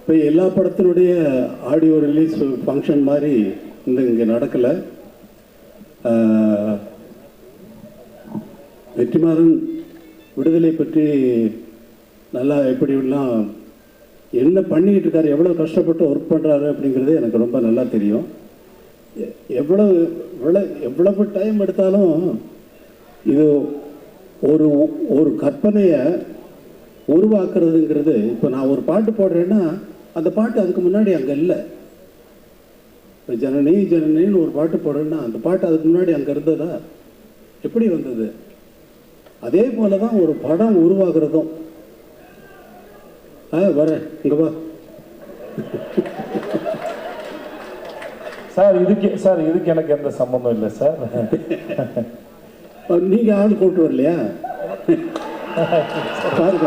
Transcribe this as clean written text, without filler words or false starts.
இப்போ எல்லா படத்தினுடைய ஆடியோ ரிலீஸ் ஃபங்க்ஷன் மாதிரி இங்கே நடக்கலை. வெற்றிமாறன் விடுதலை பற்றி நல்லா எப்படிலாம் என்ன பண்ணிக்கிட்டு இருக்காரு, எவ்வளோ கஷ்டப்பட்டு ஒர்க் பண்ணுறாரு அப்படிங்கிறது எனக்கு ரொம்ப நல்லா தெரியும். எவ்வளவு டைம் எடுத்தாலும் இது ஒரு ஒரு கற்பனையை உருவாக்குறதுங்கிறது. இப்போ நான் ஒரு பாட்டு போடுறேன்னா அந்த பாட்டு அதுக்கு முன்னாடி அங்கே இல்லை. இப்போ ஜனனி ஜனனின்னு ஒரு பாட்டு போடுறேன்னா அந்த பாட்டு அதுக்கு முன்னாடி அங்கே இருந்ததா? எப்படி வந்தது? அதே போல தான் ஒரு படம் உருவாகிறதும். வரேன் இங்கே வா சார். இதுக்கு எனக்கு எந்த சம்பந்தம் இல்லை சார். நீங்கள் ஆள் கூப்பிட்டு வரலையா? பாருங்க.